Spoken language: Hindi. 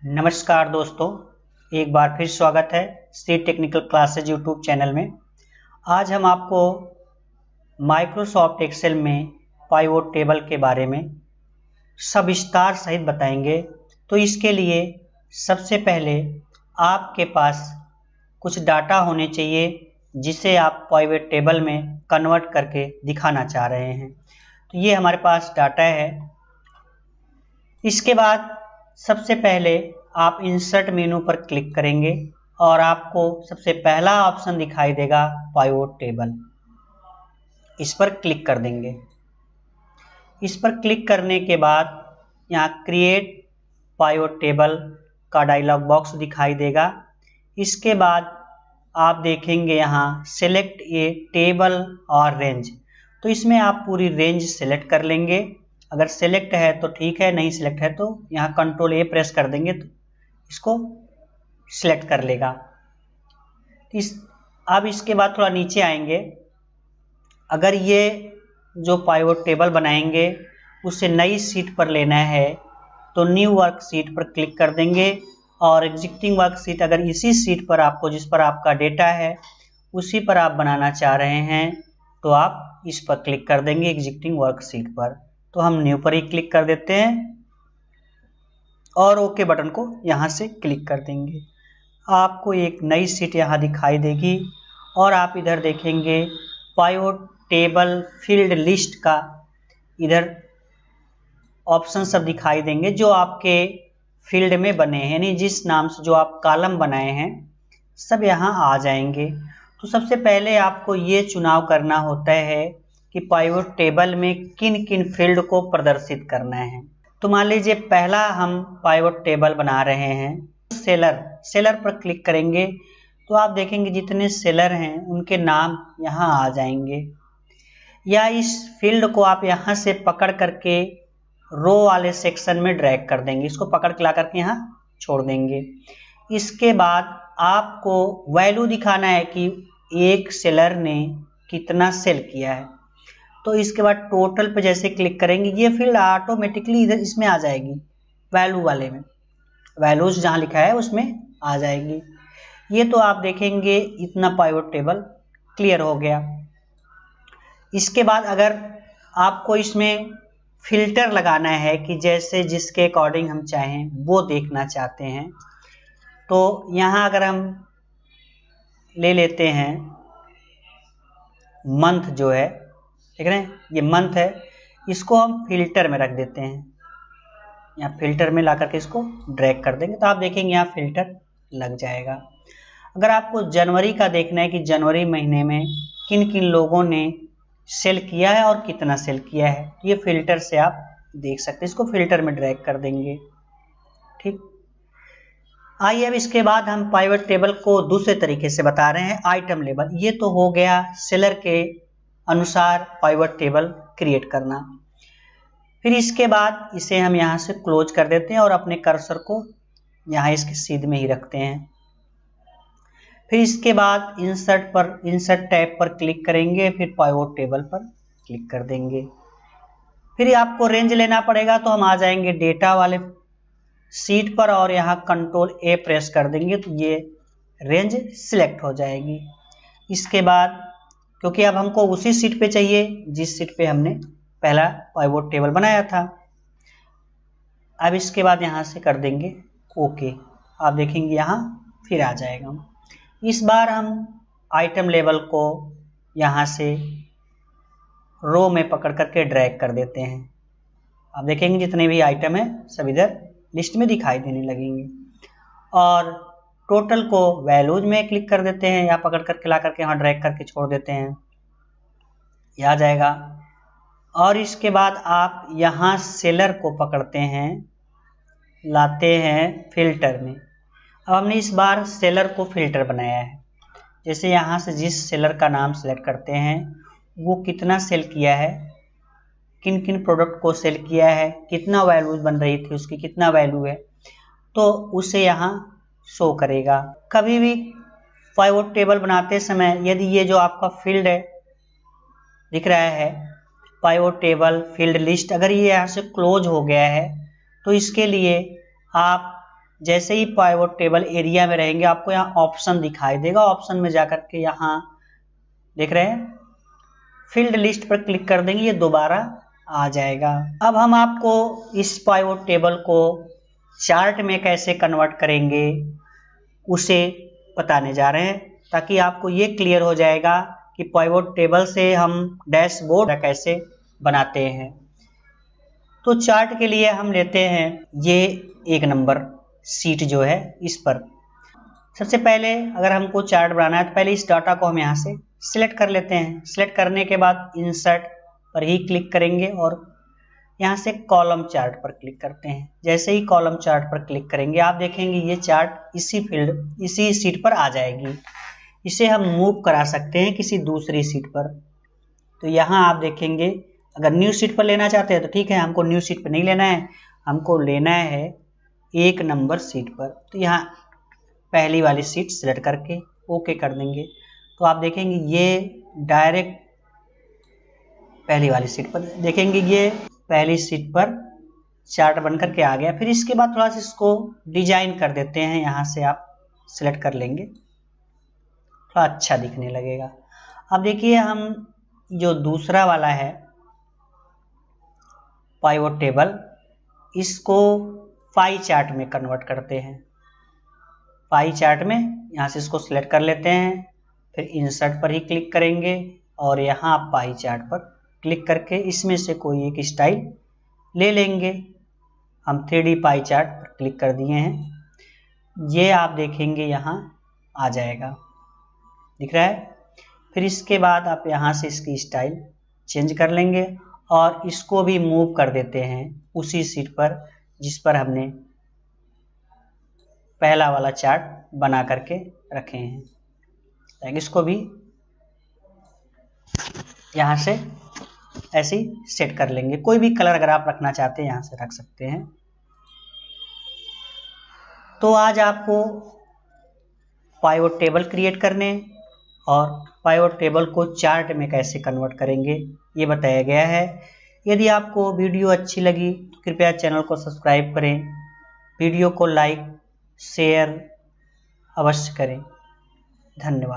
नमस्कार दोस्तों, एक बार फिर स्वागत है सी टेक्निकल क्लासेज यूट्यूब चैनल में। आज हम आपको माइक्रोसॉफ्ट एक्सेल में पाइवोट टेबल के बारे में सविस्तार सहित बताएंगे। तो इसके लिए सबसे पहले आपके पास कुछ डाटा होने चाहिए जिसे आप पाइवोट टेबल में कन्वर्ट करके दिखाना चाह रहे हैं। तो ये हमारे पास डाटा है। इसके बाद सबसे पहले आप इंसर्ट मेनू पर क्लिक करेंगे और आपको सबसे पहला ऑप्शन दिखाई देगा पाइवोट टेबल। इस पर क्लिक कर देंगे। इस पर क्लिक करने के बाद यहाँ क्रिएट पाइवोट टेबल का डायलॉग बॉक्स दिखाई देगा। इसके बाद आप देखेंगे यहाँ सेलेक्ट ए टेबल और रेंज। तो इसमें आप पूरी रेंज सेलेक्ट कर लेंगे। अगर सेलेक्ट है तो ठीक है, नहीं सेलेक्ट है तो यहाँ कंट्रोल ए प्रेस कर देंगे तो इसको सिलेक्ट कर लेगा। अब इसके बाद थोड़ा नीचे आएंगे। अगर ये जो पाइवोट टेबल बनाएंगे उसे नई शीट पर लेना है तो न्यू वर्कशीट पर क्लिक कर देंगे और एग्जिस्टिंग वर्कशीट अगर इसी शीट पर आपको जिस पर आपका डेटा है उसी पर आप बनाना चाह रहे हैं तो आप इस पर क्लिक कर देंगे एग्जिस्टिंग वर्कशीट पर। तो हम न्यू पर ही क्लिक कर देते हैं और ओके बटन को यहाँ से क्लिक कर देंगे। आपको एक नई शीट यहाँ दिखाई देगी और आप इधर देखेंगे पाइवोट टेबल फील्ड लिस्ट का इधर ऑप्शन सब दिखाई देंगे जो आपके फील्ड में बने हैं, यानी जिस नाम से जो आप कॉलम बनाए हैं सब यहाँ आ जाएंगे। तो सबसे पहले आपको ये चुनाव करना होता है कि पाइवोट टेबल में किन किन फील्ड को प्रदर्शित करना है। तो मान लीजिए पहला हम पाइवोट टेबल बना रहे हैं, सेलर पर क्लिक करेंगे तो आप देखेंगे जितने सेलर हैं उनके नाम यहाँ आ जाएंगे। या इस फील्ड को आप यहाँ से पकड़ करके रो वाले सेक्शन में ड्रैग कर देंगे, इसको पकड़ के ला करके यहाँ छोड़ देंगे। इसके बाद आपको वैल्यू दिखाना है कि एक सेलर ने कितना सेल किया है। तो इसके बाद टोटल पे जैसे क्लिक करेंगे ये फील्ड ऑटोमेटिकली इधर इसमें आ जाएगी, वैल्यू वाले में, वैल्यूज जहाँ लिखा है उसमें आ जाएगी। ये तो आप देखेंगे इतना पाइवोट टेबल क्लियर हो गया। इसके बाद अगर आपको इसमें फिल्टर लगाना है कि जैसे जिसके अकॉर्डिंग हम चाहें वो देखना चाहते हैं तो यहाँ अगर हम ले लेते हैं मंथ, जो है देख रहे हैं ये मंथ है, इसको हम फिल्टर में रख देते हैं। यहाँ फिल्टर में ला करके इसको ड्रैग कर देंगे तो आप देखेंगे यहाँ फिल्टर लग जाएगा। अगर आपको जनवरी का देखना है कि जनवरी महीने में किन किन लोगों ने सेल किया है और कितना सेल किया है, ये फिल्टर से आप देख सकते हैं। इसको फिल्टर में ड्रैग कर देंगे। ठीक, आइए अब इसके बाद हम पाइवोट टेबल को दूसरे तरीके से बता रहे हैं, आइटम लेबल। ये तो हो गया सेलर के अनुसार पाइवोट टेबल क्रिएट करना। फिर इसके बाद इसे हम यहाँ से क्लोज कर देते हैं और अपने कर्सर को यहाँ इसके सीध में ही रखते हैं। फिर इसके बाद इंसर्ट टैब पर क्लिक करेंगे, फिर पाइवोट टेबल पर क्लिक कर देंगे। फिर आपको रेंज लेना पड़ेगा तो हम आ जाएंगे डेटा वाले सीट पर और यहाँ कंट्रोल ए प्रेस कर देंगे तो ये रेंज सिलेक्ट हो जाएगी। इसके बाद क्योंकि अब हमको उसी सीट पे चाहिए जिस सीट पे हमने पहला पाइवोट टेबल बनाया था। अब इसके बाद यहाँ से कर देंगे ओके, आप देखेंगे यहाँ फिर आ जाएगा। इस बार हम आइटम लेवल को यहाँ से रो में पकड़ करके ड्रैग कर देते हैं। आप देखेंगे जितने भी आइटम है सब इधर लिस्ट में दिखाई देने लगेंगे। और टोटल को वैल्यूज में क्लिक कर देते हैं, या पकड़ करके ला करके यहाँ ड्रैग करके छोड़ देते हैं, यह आ जाएगा। और इसके बाद आप यहाँ सेलर को पकड़ते हैं, लाते हैं फिल्टर में। अब हमने इस बार सेलर को फिल्टर बनाया है। जैसे यहाँ से जिस सेलर का नाम सेलेक्ट करते हैं वो कितना सेल किया है, किन किन प्रोडक्ट को सेल किया है, कितना वैल्यूज बन रही थी उसकी, कितना वैल्यू है, तो उसे यहाँ शो करेगा। कभी भी पाइवोट टेबल बनाते समय यदि ये जो आपका फील्ड है दिख रहा है पाइवोट टेबल फील्ड लिस्ट, अगर ये यहाँ से क्लोज हो गया है तो इसके लिए आप जैसे ही पाइवट टेबल एरिया में रहेंगे आपको यहाँ ऑप्शन दिखाई देगा। ऑप्शन में जाकर के यहाँ देख रहे हैं फील्ड लिस्ट पर क्लिक कर देंगे, ये दोबारा आ जाएगा। अब हम आपको इस पाइवट टेबल को चार्ट में कैसे कन्वर्ट करेंगे उसे बताने जा रहे हैं, ताकि आपको ये क्लियर हो जाएगा कि पाइवट टेबल से हम डैशबोर्ड कैसे बनाते हैं। तो चार्ट के लिए हम लेते हैं ये 1 नंबर सीट जो है इस पर। सबसे पहले अगर हमको चार्ट बनाना है तो पहले इस डाटा को हम यहाँ से सिलेक्ट कर लेते हैं। सिलेक्ट करने के बाद इंसर्ट पर ही क्लिक करेंगे और यहाँ से कॉलम चार्ट पर क्लिक करते हैं। जैसे ही कॉलम चार्ट पर क्लिक करेंगे आप देखेंगे ये चार्ट इसी सीट पर आ जाएगी। इसे हम मूव करा सकते हैं किसी दूसरी सीट पर। तो यहाँ आप देखेंगे अगर न्यू सीट पर लेना चाहते हैं तो ठीक है, हमको न्यू सीट पर नहीं लेना है, हमको लेना है 1 नंबर सीट पर। तो यहाँ पहली वाली सीट सिलेक्ट करके ओके कर देंगे तो आप देखेंगे ये डायरेक्ट पहली वाली सीट पर देखेंगे, ये पहली सीट पर चार्ट बन करके आ गया। फिर इसके बाद थोड़ा सा इसको डिजाइन कर देते हैं, यहाँ से आप सिलेक्ट कर लेंगे, थोड़ा अच्छा दिखने लगेगा। अब देखिए हम जो दूसरा वाला है पाइवट टेबल, इसको पाई चार्ट में कन्वर्ट करते हैं। पाई चार्ट में यहाँ से इसको सिलेक्ट कर लेते हैं, फिर इंसर्ट पर ही क्लिक करेंगे और यहाँ पाई चार्ट पर क्लिक करके इसमें से कोई एक स्टाइल ले लेंगे। हम 3D पाई चार्ट पर क्लिक कर दिए हैं, ये आप देखेंगे यहाँ आ जाएगा, दिख रहा है। फिर इसके बाद आप यहाँ से इसकी स्टाइल चेंज कर लेंगे और इसको भी मूव कर देते हैं उसी सीट पर जिस पर हमने पहला वाला चार्ट बना करके रखे हैं। इसको भी यहाँ से ऐसे ही सेट कर लेंगे। कोई भी कलर अगर आप रखना चाहते हैं यहाँ से रख सकते हैं। तो आज आपको पाइवट टेबल क्रिएट करने और पाइवट टेबल को चार्ट में कैसे कन्वर्ट करेंगे ये बताया गया है। यदि आपको वीडियो अच्छी लगी तो कृपया चैनल को सब्सक्राइब करें, वीडियो को लाइक शेयर अवश्य करें। धन्यवाद।